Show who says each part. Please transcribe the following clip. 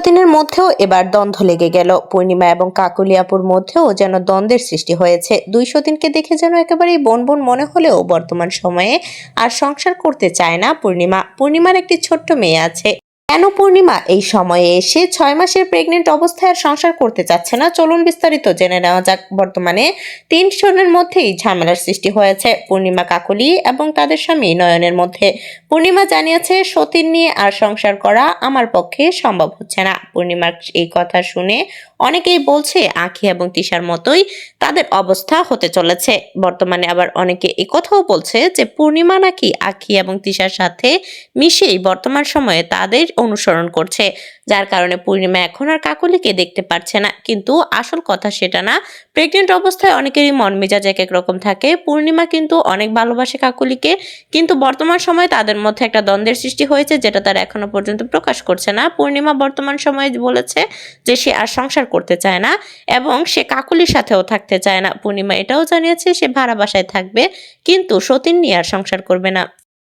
Speaker 1: সতীনের মধ্যেও এবার দ্বন্দ্ব লেগে গেল। পূর্ণিমা এবং কাকলি আপুর মধ্যেও যেন দ্বন্দ্বের সৃষ্টি হয়েছে। দুই সতীনকে দেখে যেন একেবারেই বোন বোন মনে হলেও বর্তমান সময়ে আর সংসার করতে চায় না পূর্ণিমার একটি ছোট্ট মেয়ে আছে। কেন পূর্ণিমা এই সময়ে এসে 6 মাসের প্রেগনেন্ট অবস্থায় আর সংসার করতে চাচ্ছে না, চলুন বিস্তারিত জেনে নেওয়া যাক। বর্তমানে 3 জনের মধ্যেই ঝামেলার সৃষ্টি হয়েছে পূর্ণিমা, কাকলি এবং তাদের স্বামী নয়নের মধ্যে। পূর্ণিমা জানিয়েছে, সতীন নিয়ে আর সংসার করা আমার পক্ষে সম্ভব হচ্ছে না। পূর্ণিমার এই কথা শুনে অনেকেই বলছে আঁখি এবং তিশার মতোই তাদের অবস্থা হতে চলেছে। বর্তমানে আবার অনেকে কথাও বলছে যে পূর্ণিমা নাকি আঁখি এবং তিশার সাথে মিশেই বর্তমান সময়ে তাদের অনুসরণ করছে, যার কারণে পূর্ণিমা এখন আর কাকলিকে দেখতে পারছে না। কিন্তু আসল কথা সেটা না। প্রেগনেন্ট অবস্থায় অনেকেরই মন মেজাজ এক এক রকম থাকে। পূর্ণিমা কিন্তু অনেক ভালোবাসে কাকলিকে, কিন্তু বর্তমান সময়ে তাদের মধ্যে একটা দ্বন্দ্বের সৃষ্টি হয়েছে, যেটা তারা এখনো পর্যন্ত প্রকাশ করছে না। পূর্ণিমা বর্তমান সময়ে বলেছে যে সে আর সংসার করতে চায় না এবং সে কাকলির সাথেও থাকতে চায় না। পূর্ণিমা এটাও জানিয়েছে সে ভাড়া বাসায় থাকবে, কিন্তু সতীন নিয়ে আর সংসার করবে না।